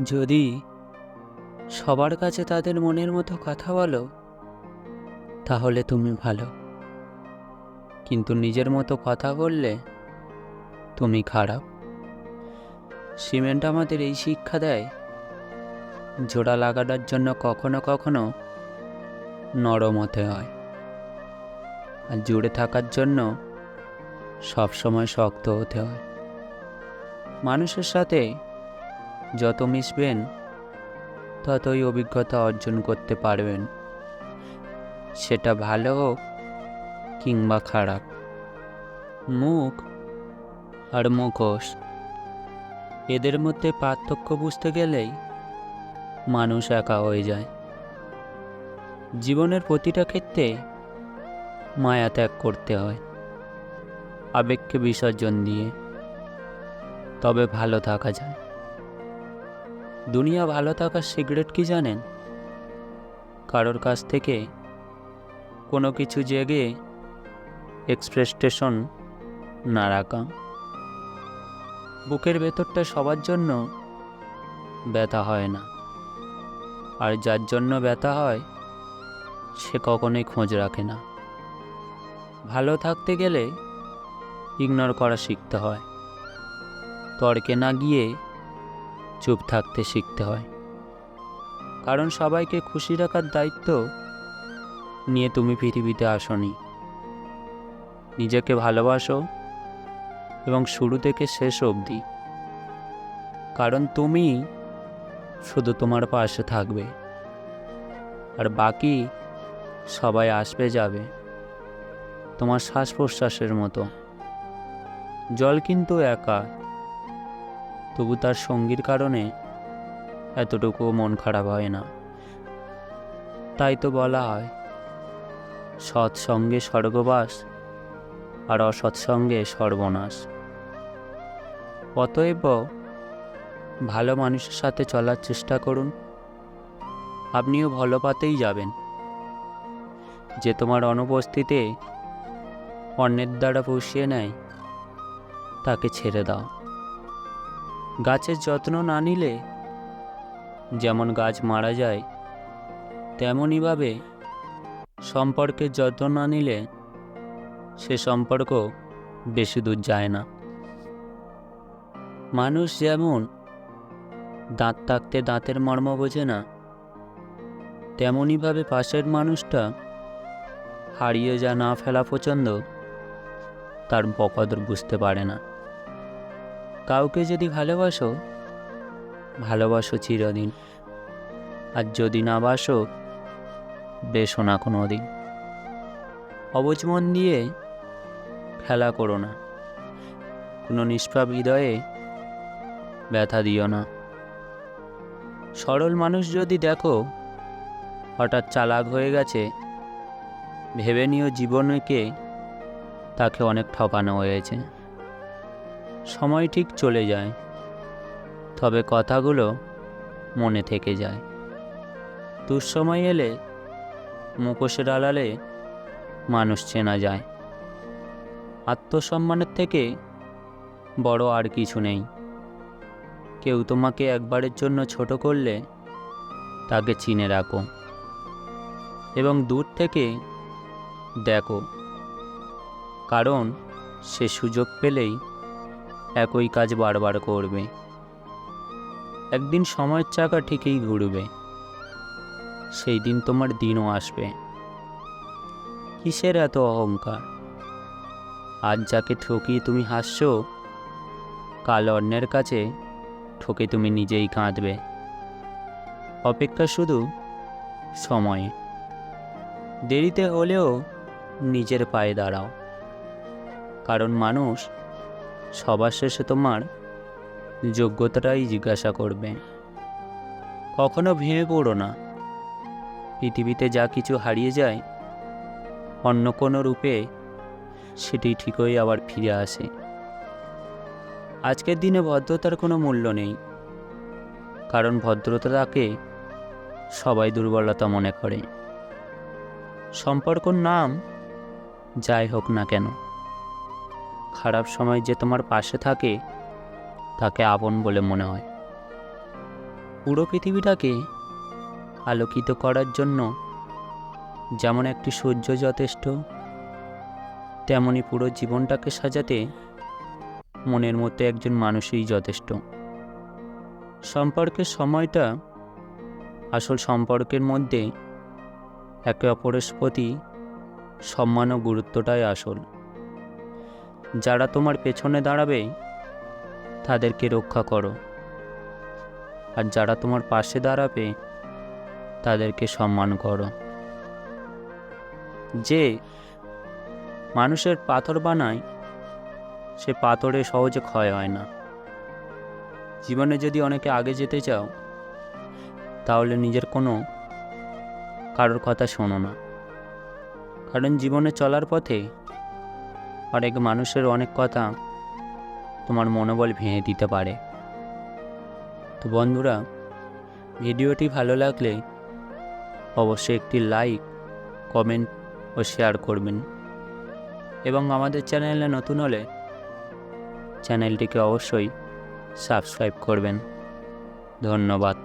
যদি সবার কাছে তাদের মনের মতো কথা বলো, তাহলে তুমি ভালো। কিন্তু নিজের মতো কথা বললে তুমি খারাপ। সিমেন্ট আমাদের এই শিক্ষা দেয়, জোড়া লাগানোর জন্য কখনো কখনো নরম হতে হয়, আর জুড়ে থাকার জন্য সবসময় শক্ত হতে হয়। মানুষের সাথে যত মিশবেন, ততই অভিজ্ঞতা অর্জন করতে পারবেন, সেটা ভালো হোক কিংবা খারাপ। মুখ আর মুখোশ, এদের মধ্যে পার্থক্য বুঝতে গেলেই মানুষ একা হয়ে যায়। জীবনের প্রতিটা ক্ষেত্রে মায়া ত্যাগ করতে হয়, আবেগকে বিসর্জন দিয়ে তবে ভালো থাকা যায়। দুনিয়া ভালো থাকার সিক্রেট কি জানেন? কারোর কাছ থেকে কোনো কিছু জেগে এক্সপেকটেশন না রাখা। বুকের ভেতরটা সবার জন্য ব্যথা হয় না, আর যার জন্য ব্যথা হয় সে কখনোই খোঁজ রাখে না। ভালো থাকতে গেলে ইগনোর করা শিখতে হয়, তর্কে না গিয়ে চুপ থাকতে শিখতে হয়। কারণ সবাইকে খুশি রাখার দায়িত্ব নিয়ে তুমি পৃথিবীতে আসনি। নিজেকে ভালোবাসো, এবং শুরু থেকে শেষ অবধি, কারণ তুমি শুধু তোমার পাশে থাকবে, আর বাকি সবাই আসবে যাবে তোমার শ্বাস প্রশ্বাসের মতো। জল কিন্তু একা, তবু তার সঙ্গীর কারণে এতটুকু মন খারাপ হয় না। তাই তো বলা হয়, সৎসঙ্গে স্বর্গবাস, আর অসৎসঙ্গে সর্বনাশ। অতএব ভালো মানুষের সাথে চলার চেষ্টা করুন, আপনিও ভালো পথেই যাবেন। যে তোমার অনুপস্থিতিতে অন্যের দ্বারা পুষিয়ে নেয়, তাকে ছেড়ে দাও। গাছের যত্ন না নিলে যেমন গাছ মারা যায়, তেমনইভাবে সম্পর্কের যত্ন না নিলে সে সম্পর্ক বেশি দূর যায় না। মানুষ যেমন দাঁত থাকতে দাঁতের মর্ম বোঝে না, তেমনইভাবে পাশের মানুষটা হারিয়ে যা না ফেলা পছন্দ, তার বকদর বুঝতে পারে না। কাউকে যদি ভালোবাসো, ভালোবাসো চিরদিন, আর যদি না বাসো, বেশো না কোনো দিন। অবুঝ মন দিয়ে খেলা করো না, কোনো নিষ্পাপ হৃদয়ে ব্যথা দিও না। সরল মানুষ যদি দেখো হঠাৎ চালাক হয়ে গেছে, ভেবে নিও জীবনকে তাকে অনেক ঠকানো হয়েছে। সময় ঠিক চলে যায়, তবে কথাগুলো মনে থেকে যায়। দুঃসময় এলে মুখোশের আড়ালে মানুষ চেনা যায়। আত্মসম্মানের থেকে বড় আর কিছু নেই। কেউ তোমাকে একবারের জন্য ছোট করলে তাকে চিনে রাখো, এবং দূর থেকে দেখো, কারণ সে সুযোগ পেলেই একই কাজ বারবার করবে। একদিন সময়ের চাকা ঠিকই ঘুরবে, সেই দিন তোমার দিনও আসবে। কিসের এত অহংকার? আজ যাকে ঠকিয়ে তুমি হাসছো, কাল অন্যের কাছে ঠকে তুমি নিজেই কাঁদবে। অপেক্ষা শুধু সময়ে, দেরিতে হলেও নিজের পায়ে দাঁড়াও, কারণ মানুষ সবার শেষে তোমার যোগ্যতাটাই জিজ্ঞাসা করবে। কখনো ভেঙে পড়ো না, পৃথিবীতে যা কিছু হারিয়ে যায় অন্য কোনো রূপে সেটি ঠিকই আবার ফিরে আসে। আজকের দিনে ভদ্রতার কোনো মূল্য নেই, কারণ ভদ্রতাকে সবাই দুর্বলতা মনে করে। সম্পর্কর নাম যাই হোক না কেন, খারাপ সময় যে তোমার পাশে থাকে তাকে আপন বলে মনে হয়। পুরো পৃথিবীটাকে আলোকিত করার জন্য যেমন একটি সূর্য যথেষ্ট, তেমনি পুরো জীবনটাকে সাজাতে মনের মতো একজন মানুষই যথেষ্ট। সম্পর্কের সময়টা আসল সম্পর্কের মধ্যে একে অপরের প্রতি সম্মান ও গুরুত্বটাই আসল। যারা তোমার পেছনে দাঁড়াবে তাদেরকে রক্ষা করো, আর যারা তোমার পাশে দাঁড়াবে তাদেরকে সম্মান করো। যে মানুষের পাথর বানায় সে পাথরে সহজে ক্ষয় হয় না। জীবনে যদি অনেকে আগে যেতে চাও তাহলে নিজের কারোর কথা শোনো না, কারণ জীবনে চলার পথে অনেক মানুষের অনেক কথা তোমার মনোবল ভেঙে দিতে পারে। তো বন্ধুরা, ভিডিওটি ভালো লাগলে অবশ্যই একটি লাইক, কমেন্ট ও শেয়ার করবেন, এবং আমাদের চ্যানেলে নতুন হলে চ্যানেলটিকে অবশ্যই সাবস্ক্রাইব করবেন। ধন্যবাদ।